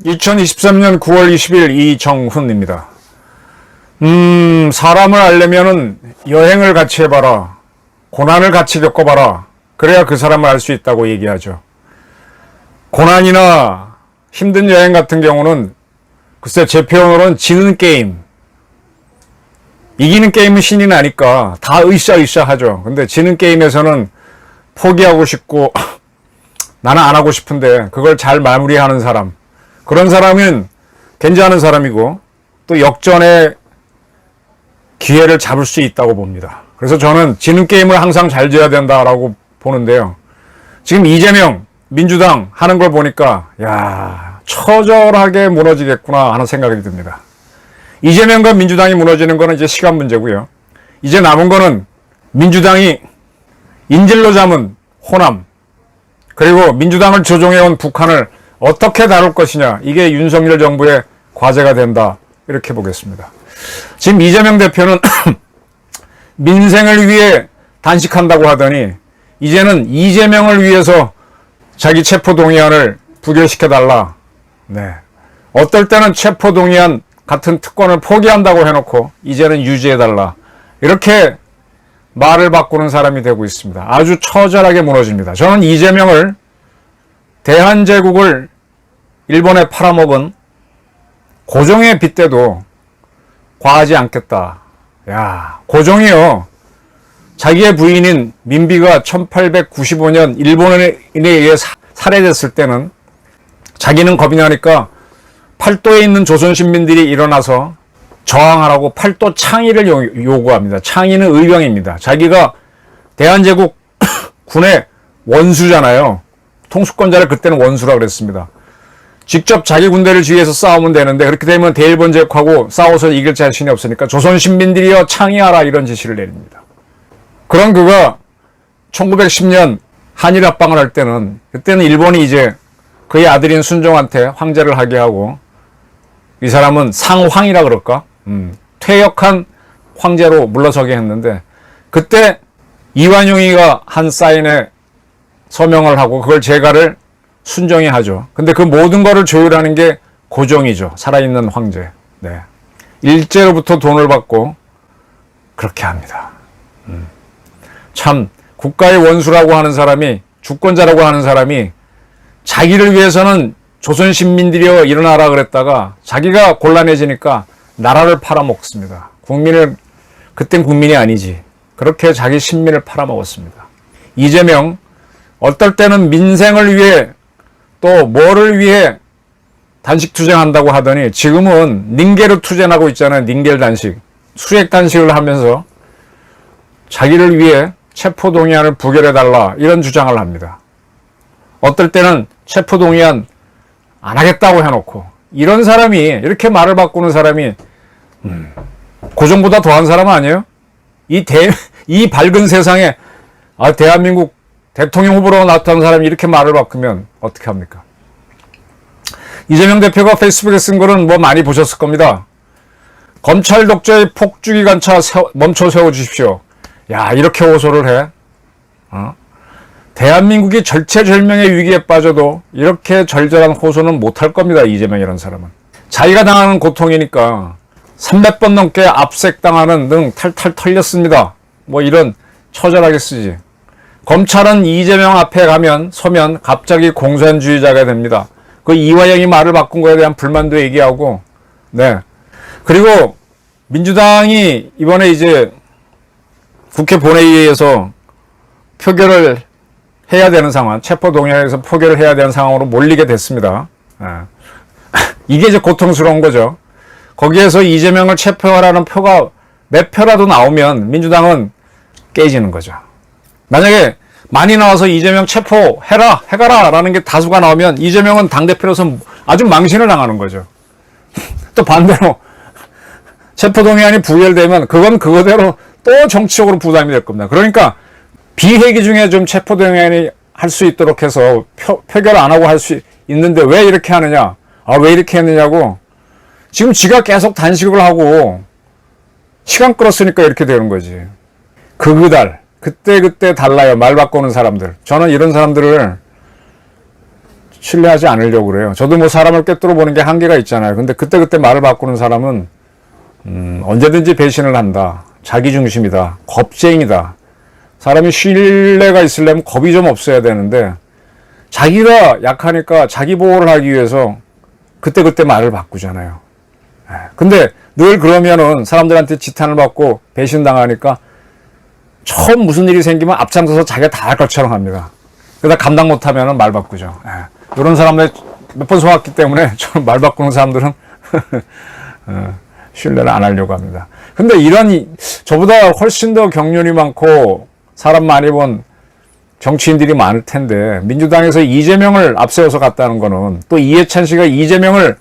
(2023년 9월 20일) 이정훈입니다. 사람을 알려면은 여행을 같이 해봐라, 고난을 같이 겪어봐라, 그래야 그 사람을 알 수 있다고 얘기하죠. 고난이나 힘든 여행 같은 경우는 글쎄 제 표현으로는 지는 게임, 이기는 게임은 신이 나니까 다 으쌰으쌰 하죠. 근데 지는 게임에서는 포기하고 싶고 나는 안 하고 싶은데 그걸 잘 마무리하는 사람, 그런 사람은 괜찮은 사람이고 또 역전의 기회를 잡을 수 있다고 봅니다. 그래서 저는 지는 게임을 항상 잘 져야 된다라고 보는데요. 지금 이재명 민주당 하는 걸 보니까 야, 처절하게 무너지겠구나 하는 생각이 듭니다. 이재명과 민주당이 무너지는 거는 이제 시간 문제고요. 이제 남은 거는 민주당이 인질로 잡은 호남, 그리고 민주당을 조종해온 북한을 어떻게 다룰 것이냐, 이게 윤석열 정부의 과제가 된다, 이렇게 보겠습니다. 지금 이재명 대표는 민생을 위해 단식한다고 하더니 이제는 이재명을 위해서 자기 체포동의안을 부결시켜달라. 네. 어떨 때는 체포동의안 같은 특권을 포기한다고 해놓고 이제는 유지해달라, 이렇게 말을 바꾸는 사람이 되고 있습니다. 아주 처절하게 무너집니다. 저는 이재명을 대한제국을 일본에 팔아먹은 고종에 빗대도 과하지 않겠다. 야, 고종이요, 자기의 부인인 민비가 1895년 일본인에 의해 살해됐을 때는 자기는 겁이 나니까 팔도에 있는 조선 신민들이 일어나서 저항하라고 팔도 창의를 요구합니다. 창의는 의병입니다. 자기가 대한제국 군의 원수잖아요. 통수권자를 그때는 원수라고 그랬습니다. 직접 자기 군대를 지휘해서 싸우면 되는데 그렇게 되면 대일본제국하고 싸워서 이길 자신이 없으니까 조선 신민들이여 창의하라, 이런 지시를 내립니다. 그런 그가 1910년 한일 합방을 할 때는, 그때는 일본이 이제 그의 아들인 순종한테 황제를 하게 하고, 이 사람은 상황이라 그럴까? 퇴역한 황제로 물러서게 했는데, 그때 이완용이가 한 사인에 서명을 하고 그걸 제가를 순종이 하죠. 근데 그 모든 거를 조율하는 게 고종이죠. 살아있는 황제. 네. 일제로부터 돈을 받고 그렇게 합니다. 참, 국가의 원수라고 하는 사람이, 주권자라고 하는 사람이 자기를 위해서는 조선 신민들이여 일어나라 그랬다가 자기가 곤란해지니까 나라를 팔아먹습니다. 국민을, 그땐 국민이 아니지, 그렇게 자기 신민을 팔아먹었습니다. 이재명, 어떨 때는 민생을 위해 또 뭐를 위해 단식 투쟁한다고 하더니 지금은 닝게르 투쟁하고 있잖아요. 닝겔 단식, 수액 단식을 하면서 자기를 위해 체포동의안을 부결해달라, 이런 주장을 합니다. 어떨 때는 체포동의안 안 하겠다고 해놓고, 이런 사람이, 이렇게 말을 바꾸는 사람이 고종보다 더한 사람 아니에요? 이 밝은 세상에 대한민국 대통령 후보로 나타난 사람이 이렇게 말을 바꾸면 어떻게 합니까? 이재명 대표가 페이스북에 쓴 글은 뭐 많이 보셨을 겁니다. 검찰 독재의 폭주기관차 멈춰 세워주십시오. 야, 이렇게 호소를 해? 대한민국이 절체절명의 위기에 빠져도 이렇게 절절한 호소는 못할 겁니다. 이재명이라는 사람은. 자기가 당하는 고통이니까 300번 넘게 압색당하는 등 탈탈 털렸습니다, 뭐 이런 처절하게 쓰지. 검찰은 이재명 앞에 서면 갑자기 공산주의자가 됩니다. 그 이화영이 말을 바꾼 거에 대한 불만도 얘기하고, 네. 그리고 민주당이 이번에 이제 국회 본회의에서 표결을 해야 되는 상황, 체포동의안에서 표결을 해야 되는 상황으로 몰리게 됐습니다. 이게 이제 고통스러운 거죠. 거기에서 이재명을 체포하라는 표가 몇 표라도 나오면 민주당은 깨지는 거죠. 만약에 많이 나와서 이재명 해가라 라는 게 다수가 나오면 이재명은 당대표로서 아주 망신을 당하는 거죠. 또 반대로 체포동의안이 부결되면 그건 그거대로 또 정치적으로 부담이 될 겁니다. 그러니까 비회기 중에 좀 체포동의안이 할 수 있도록 해서 표결 안 하고 할 수 있는데 왜 이렇게 하느냐, 왜 이렇게 했느냐고, 지금 지가 계속 단식을 하고 시간 끌었으니까 이렇게 되는 거지. 그달 그때 달라요. 말 바꾸는 사람들. 저는 이런 사람들을 신뢰하지 않으려고 그래요. 저도 뭐 사람을 꿰뚫어 보는 게 한계가 있잖아요. 근데 그때 말을 바꾸는 사람은 언제든지 배신을 한다. 자기중심이다. 겁쟁이다. 사람이 신뢰가 있으려면 겁이 좀 없어야 되는데 자기가 약하니까 자기 보호를 하기 위해서 그때 말을 바꾸잖아요. 근데 늘 그러면은 사람들한테 지탄을 받고 배신당하니까 처음 무슨 일이 생기면 앞장서서 자기가 다 할 것처럼 합니다. 그러다 감당 못하면은 말 바꾸죠. 이런 사람들 몇 번 속았기 때문에 저는 말 바꾸는 사람들은 신뢰를 안 하려고 합니다. 근데 이런 저보다 훨씬 더 경륜이 많고 사람 많이 본 정치인들이 많을 텐데 민주당에서 이재명을 앞세워서 갔다는 거는 또 이해찬 씨가 이재명을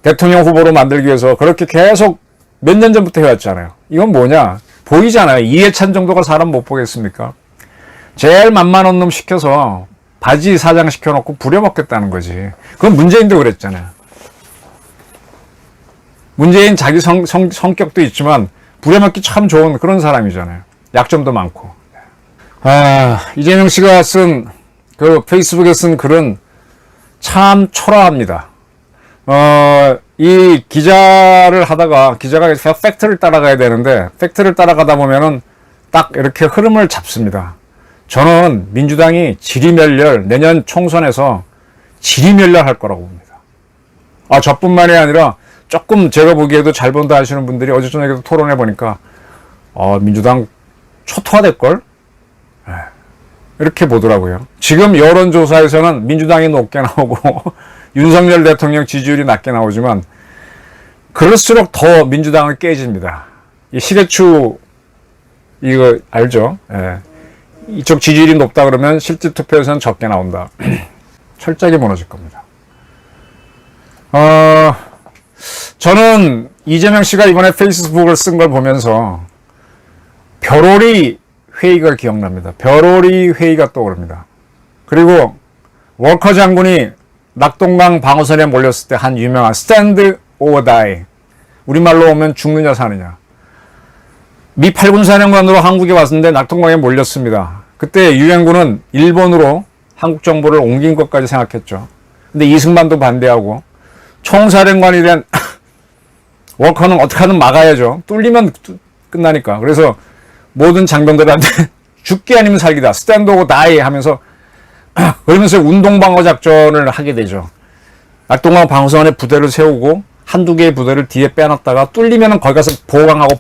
대통령 후보로 만들기 위해서 그렇게 계속 몇 년 전부터 해왔잖아요. 이건 뭐냐? 보이잖아요. 이해찬 정도가 사람 못 보겠습니까? 제일 만만한 놈 시켜서 바지 사장 시켜놓고 부려먹겠다는 거지. 그건 문재인도 그랬잖아요. 문재인 자기 성격도 있지만 부려먹기 참 좋은 그런 사람이잖아요. 약점도 많고. 이재명 씨가 쓴 그 페이스북에 쓴 글은 참 초라합니다. 이 기자를 하다가 기자가 팩트를 따라가야 되는데 팩트를 따라가다 보면은 딱 이렇게 흐름을 잡습니다. 저는 민주당이 지리멸렬 내년 총선에서 지리멸렬할 거라고 봅니다. 저뿐만이 아니라 조금 제가 보기에도 잘 본다 하시는 분들이 어제 저녁에도 토론해 보니까 민주당 초토화될걸? 이렇게 보더라고요. 지금 여론조사에서는 민주당이 높게 나오고 윤석열 대통령 지지율이 낮게 나오지만 그럴수록 더 민주당은 깨집니다. 이 시대추 이거 알죠? 이쪽 지지율이 높다 그러면 실제 투표에서는 적게 나온다. 철저하게 무너질 겁니다. 저는 이재명 씨가 이번에 페이스북을 쓴 걸 보면서 벼로리 회의가 기억납니다. 벼로리 회의가 떠오릅니다. 그리고 월커 장군이 낙동강 방어선에 몰렸을 때 한 유명한 stand or die. 우리말로 오면 죽느냐 사느냐. 미 8군 사령관으로 한국에 왔는데 낙동강에 몰렸습니다. 그때 유엔군은 일본으로 한국 정부를 옮긴 것까지 생각했죠. 근데 이승만도 반대하고 총사령관이 된 월커는 어떻게 하든 막아야죠. 뚫리면 끝나니까. 그래서 모든 장병들한테 죽기 아니면 살기다. stand or die 하면서 그러면서 운동방어 작전을 하게 되죠. 낙동강 방어선에 부대를 세우고 한두 개의 부대를 뒤에 빼놨다가 뚫리면 거기 가서 보강하고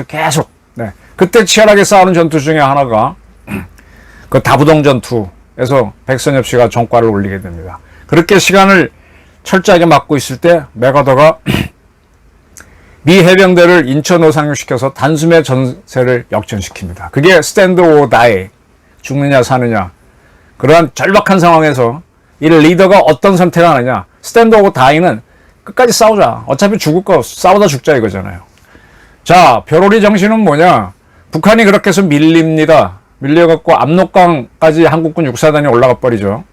계속 그때 치열하게 싸우는 전투 중에 하나가 그 다부동 전투에서 백선엽 씨가 전과를 올리게 됩니다. 그렇게 시간을 철저하게 막고 있을 때 맥어더가 미 해병대를 인천으로 상륙시켜서 단숨에 전세를 역전시킵니다. 그게 stand or die, 죽느냐 사느냐. 그러한 절박한 상황에서 이 리더가 어떤 선택을 하느냐. stand or die는 끝까지 싸우자. 어차피 죽을 거 싸우다 죽자 이거잖아요. 자, 벼로리 정신은 뭐냐. 북한이 그렇게 해서 밀립니다. 밀려갖고 압록강까지 한국군 육사단이 올라가 버리죠.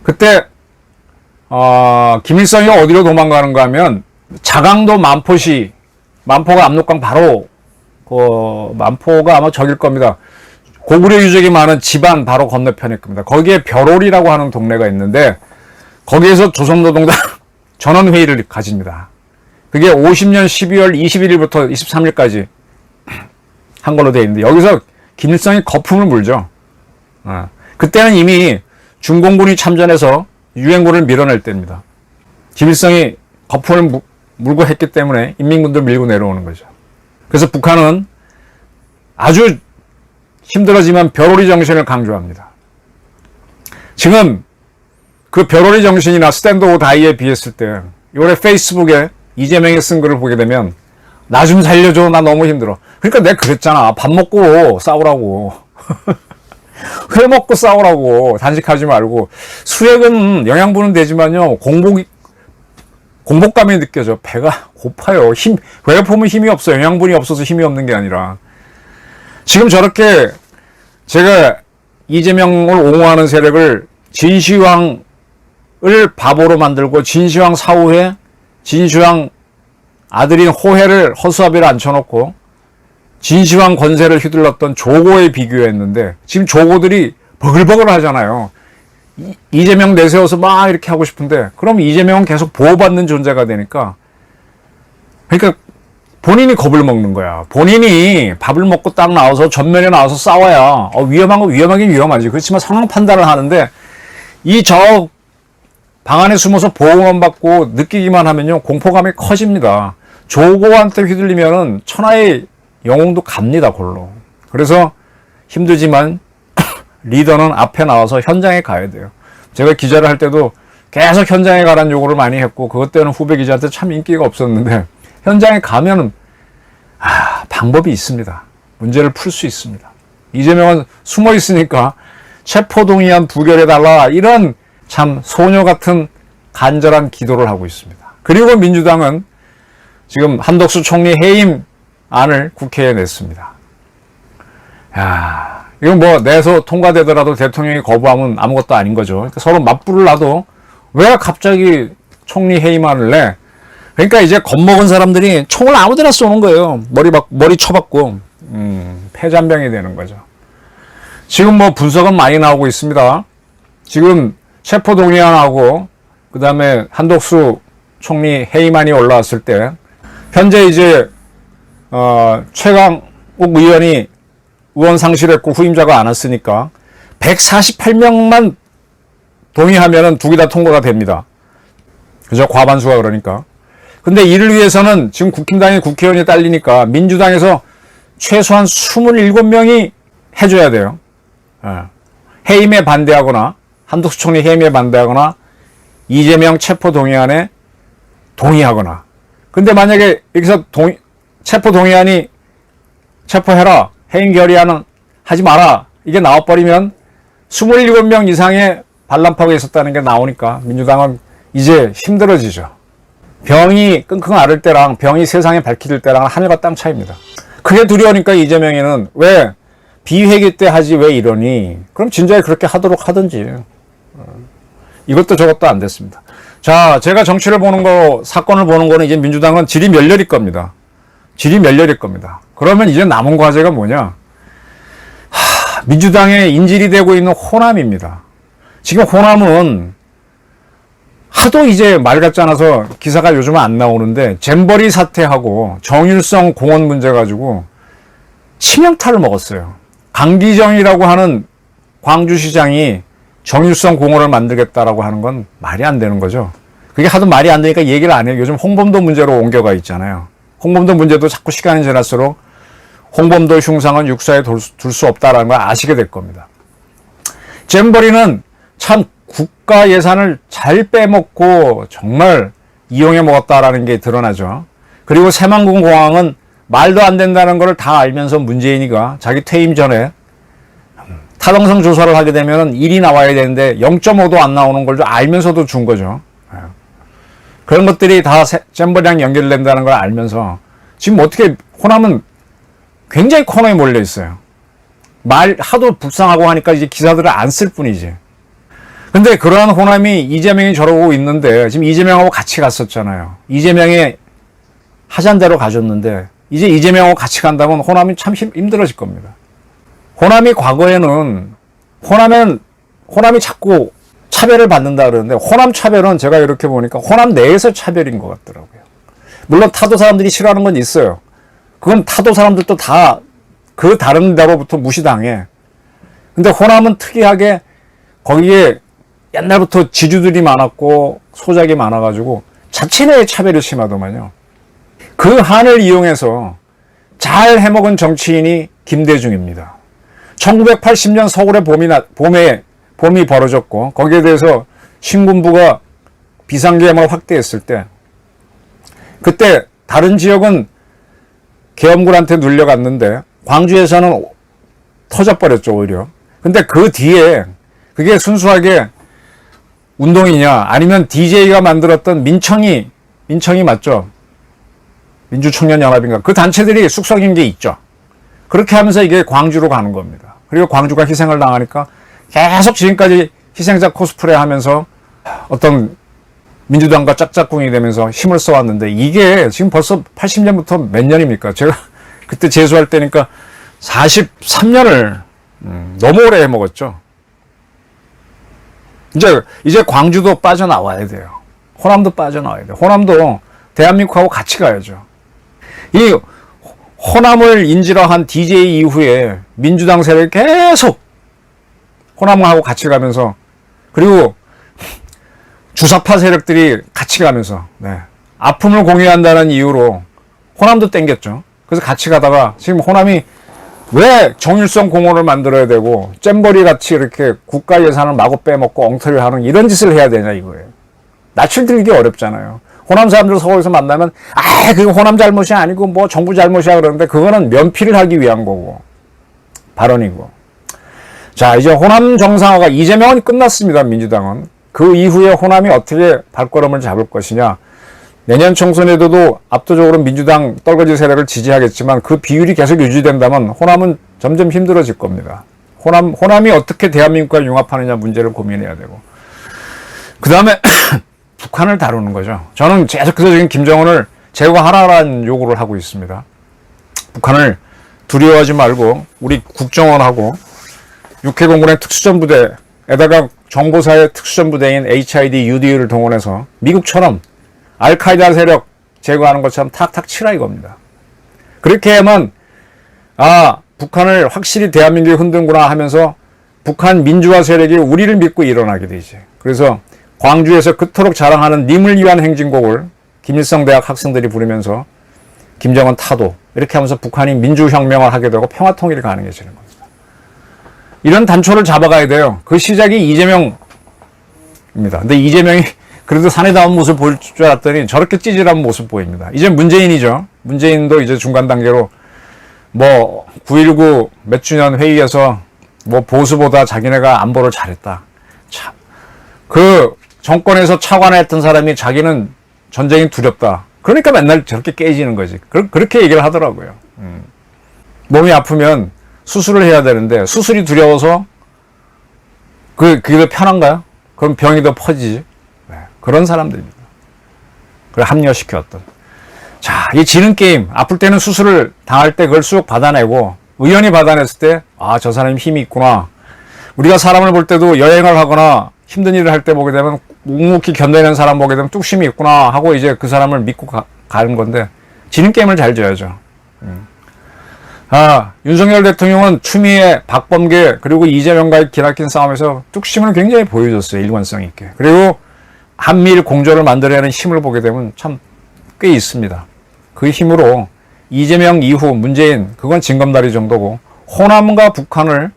그때 김일성이 어디로 도망가는가 하면 자강도 만포시, 만포가 압록강 바로 만포가 아마 저길 겁니다. 고구려 유적이 많은 집안 바로 건너편일 겁니다. 거기에 벼로리라고 하는 동네가 있는데 거기에서 조선노동당 전원회의를 가집니다. 그게 50년 12월 21일부터 23일까지 한 걸로 되어 있는데 여기서 김일성이 거품을 물죠. 그때는 이미 중공군이 참전해서 유엔군을 밀어낼 때입니다. 김일성이 거품을 물고 했기 때문에 인민군들 밀고 내려오는 거죠. 그래서 북한은 아주 힘들어지만 벼로리 정신을 강조합니다. 지금 그 벼로리 정신이나 스탠드 오 다이에 비했을 때 요래 페이스북에 이재명이 쓴 글을 보게 되면 나 좀 살려줘. 나 너무 힘들어. 그러니까 내가 그랬잖아. 밥 먹고 싸우라고. 회 먹고 싸우라고. 단식하지 말고. 수액은 영양분은 되지만요. 공복감이 느껴져. 배가 고파요. 배고프면 힘이 없어. 영양분이 없어서 힘이 없는 게 아니라. 지금 저렇게 제가 이재명을 옹호하는 세력을 진시황을 바보로 만들고 진시황 사후에 진시황 아들인 호해를 허수아비를 앉혀놓고 진시황 권세를 휘둘렀던 조고에 비교했는데 지금 조고들이 버글버글 하잖아요. 이재명 내세워서 막 이렇게 하고 싶은데 그럼 이재명은 계속 보호받는 존재가 되니까 그러니까 본인이 겁을 먹는 거야. 본인이 밥을 먹고 딱 나와서 전면에 나와서 싸워야 위험한 거 위험하긴 위험하지. 그렇지만 상황 판단을 하는데 이 저 방 안에 숨어서 보호만 받고 느끼기만 하면요 공포감이 커집니다. 조고한테 휘둘리면은 천하의 영웅도 갑니다 골로. 그래서 힘들지만 리더는 앞에 나와서 현장에 가야 돼요. 제가 기자를 할 때도 계속 현장에 가라는 요구를 많이 했고 그것 때문에 후배 기자한테 참 인기가 없었는데 현장에 가면은 방법이 있습니다. 문제를 풀 수 있습니다. 이재명은 숨어 있으니까 체포동의안 부결해달라 이런 참 소녀 같은 간절한 기도를 하고 있습니다. 그리고 민주당은 지금 한덕수 총리 해임안을 국회에 냈습니다. 이건 뭐 내서 통과되더라도 대통령이 거부하면 아무것도 아닌 거죠. 그러니까 서로 맞불을 놔도 왜 갑자기 총리 해임안을 내? 그러니까 이제 겁먹은 사람들이 총을 아무데나 쏘는 거예요. 머리 쳐박고 폐잔병이 되는 거죠. 지금 뭐 분석은 많이 나오고 있습니다. 지금 체포동의안하고 그 다음에 한덕수 총리 해임안이 올라왔을 때 현재 이제 최강욱 의원이 의원 상실했고 후임자가 안 왔으니까 148명만 동의하면은 두 개 다 통과가 됩니다. 그죠? 과반수가 그러니까. 근데 이를 위해서는 지금 국힘당에 국회의원이 딸리니까 민주당에서 최소한 27명이 해줘야 돼요. 해임에 반대하거나 한덕수 총리 해임에 반대하거나 이재명 체포동의안에 동의하거나. 근데 만약에 여기서 체포동의안이 체포해라 해임 결의안은 하지 마라 이게 나와버리면 27명 이상의 반란파가 있었다는 게 나오니까 민주당은 이제 힘들어지죠. 병이 끙끙 앓을 때랑 병이 세상에 밝힐 때랑은 하늘과 땅 차이입니다. 그게 두려우니까 이재명이는 왜 비회기 때 하지 왜 이러니? 그럼 진작에 그렇게 하도록 하든지. 이것도 저것도 안 됐습니다. 자, 제가 정치를 보는 거, 사건을 보는 거는 이제 민주당은 질이 멸렬일 겁니다. 질이 멸렬일 겁니다. 그러면 이제 남은 과제가 뭐냐? 민주당의 인질이 되고 있는 호남입니다. 지금 호남은 하도 이제 말 같지 않아서 기사가 요즘은 안 나오는데 잼버리 사태하고 정일성 공원 문제 가지고 치명타를 먹었어요. 강기정이라고 하는 광주시장이 정일성 공원을 만들겠다라고 하는 건 말이 안 되는 거죠. 그게 하도 말이 안 되니까 얘기를 안 해요. 요즘 홍범도 문제로 옮겨가 있잖아요. 홍범도 문제도 자꾸 시간이 지날수록 홍범도 흉상은 육사에 둘 수 없다라는 걸 아시게 될 겁니다. 잼버리는 참 국가 예산을 잘 빼먹고 정말 이용해 먹었다라는 게 드러나죠. 그리고 새만금 공항은 말도 안 된다는 걸 다 알면서 문재인이가 자기 퇴임 전에 타당성 조사를 하게 되면 1이 나와야 되는데 0.5도 안 나오는 걸 알면서도 준 거죠. 그런 것들이 다 잼버리랑 연결된다는 걸 알면서 지금 어떻게 호남은 굉장히 코너에 몰려 있어요. 말 하도 불쌍하고 하니까 이제 기사들을 안 쓸 뿐이지. 근데 그러한 호남이 이재명이 저러고 있는데 지금 이재명하고 같이 갔었잖아요. 이재명이 하자는 대로 가줬는데 이제 이재명하고 같이 간다면 호남이 참 힘들어질 겁니다. 호남이 과거에는 호남이 자꾸 차별을 받는다 그러는데 호남 차별은 제가 이렇게 보니까 호남 내에서 차별인 것 같더라고요. 물론 타도 사람들이 싫어하는 건 있어요. 그건 타도 사람들도 다 그 다른 데로부터 무시당해. 근데 호남은 특이하게 거기에 옛날부터 지주들이 많았고 소작이 많아가지고 자체 내에 차별이 심하더만요. 그 한을 이용해서 잘 해먹은 정치인이 김대중입니다. 1980년 서울의 봄이 벌어졌고 거기에 대해서 신군부가 비상계엄을 확대했을 때 그때 다른 지역은 계엄군한테 눌려갔는데 광주에서는 터져버렸죠 오히려. 근데 그 뒤에 그게 순수하게 운동이냐 아니면 DJ가 만들었던 민청이 맞죠? 민주청년연합인가 그 단체들이 숙성인 게 있죠. 그렇게 하면서 이게 광주로 가는 겁니다. 그리고 광주가 희생을 당하니까 계속 지금까지 희생자 코스프레 하면서 어떤 민주당과 짝짝꿍이 되면서 힘을 써왔는데 이게 지금 벌써 80년부터 몇 년입니까? 제가 그때 재수할 때니까 43년을 너무 오래 해먹었죠. 이제 광주도 빠져나와야 돼요. 호남도 빠져나와야 돼요. 호남도 대한민국하고 같이 가야죠. 이 호남을 인질화한 DJ 이후에 민주당 세력이 계속 호남하고 같이 가면서, 그리고 주사파 세력들이 같이 가면서, 네, 아픔을 공유한다는 이유로 호남도 땡겼죠. 그래서 같이 가다가 지금 호남이 왜 정일성 공원을 만들어야 되고 잼버리 같이 이렇게 국가 예산을 마구 빼먹고 엉터리를 하는 이런 짓을 해야 되냐 이거예요. 낯을 들기 어렵잖아요. 호남 사람들 서울에서 만나면 그거 호남 잘못이 아니고 뭐 정부 잘못이야 그러는데 그거는 면피를 하기 위한 거고 발언이고. 자, 이제 호남 정상화가 이재명은 끝났습니다. 민주당은. 그 이후에 호남이 어떻게 발걸음을 잡을 것이냐. 내년 총선에도 압도적으로 민주당 떨거지 세력을 지지하겠지만 그 비율이 계속 유지된다면 호남은 점점 힘들어질 겁니다. 호남이 어떻게 대한민국과 융합하느냐 문제를 고민해야 되고. 그 다음에 북한을 다루는 거죠. 저는 계속해서 지금 김정은을 제거하라는 요구를 하고 있습니다. 북한을 두려워하지 말고 우리 국정원하고 육해공군의 특수전부대에다가 정보사의 특수전부대인 HID, UD를 동원해서 미국처럼 알카이다 세력 제거하는 것처럼 탁탁 치라 이겁니다. 그렇게 하면 북한을 확실히 대한민국이 흔든구나 하면서 북한 민주화 세력이 우리를 믿고 일어나게 되지. 그래서 광주에서 그토록 자랑하는 님을 위한 행진곡을 김일성 대학 학생들이 부르면서 김정은 타도 이렇게 하면서 북한이 민주혁명을 하게 되고 평화통일이 가능해지는 겁니다. 이런 단초를 잡아가야 돼요. 그 시작이 이재명입니다. 근데 이재명이 그래도 사내다운 모습 보일 줄 알았더니 저렇게 찌질한 모습 보입니다. 이제 문재인이죠. 문재인도 이제 중간 단계로 9.19 몇 주년 회의에서 보수보다 자기네가 안보를 잘했다. 참. 그 정권에서 차관했던 사람이 자기는 전쟁이 두렵다. 그러니까 맨날 저렇게 깨지는 거지. 그렇게 얘기를 하더라고요. 몸이 아프면 수술을 해야 되는데 수술이 두려워서 그게 더 편한가요? 그럼 병이 더 퍼지지. 네, 그런 사람들입니다. 그걸 합리화시켰던. 자, 이 지는 게임. 아플 때는 수술을 당할 때 그걸 쑥 받아내고 의원이 받아냈을 때 저 사람이 힘이 있구나. 우리가 사람을 볼 때도 여행을 하거나 힘든 일을 할 때 보게 되면 묵묵히 견뎌내는 사람 보게 되면 뚝심이 있구나 하고 이제 그 사람을 믿고 가는 건데 지는 게임을 잘 져야죠. 윤석열 대통령은 추미애, 박범계 그리고 이재명과의 기나긴 싸움에서 뚝심을 굉장히 보여줬어요. 일관성 있게. 그리고 한미일 공조를 만들어내는 힘을 보게 되면 참 꽤 있습니다. 그 힘으로 이재명 이후 문재인 그건 징검다리 정도고 호남과 북한을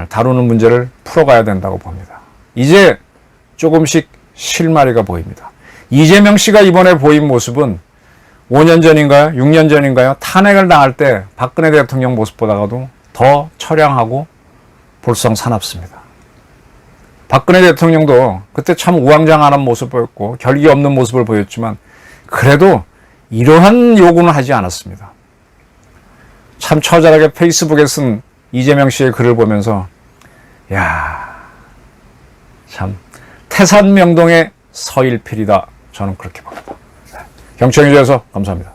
다루는 문제를 풀어가야 된다고 봅니다. 이제 조금씩 실마리가 보입니다. 이재명 씨가 이번에 보인 모습은 5년 전인가요? 6년 전인가요? 탄핵을 당할 때 박근혜 대통령 모습보다도 더 처량하고 볼썽사납습니다. 박근혜 대통령도 그때 참 우왕좌왕하는 모습을 보였고 결기 없는 모습을 보였지만 그래도 이러한 요구는 하지 않았습니다. 참 처절하게 페이스북에 쓴 이재명 씨의 글을 보면서 참 태산명동의 서일필이다. 저는 그렇게 봅니다. 경청해 주셔서 감사합니다.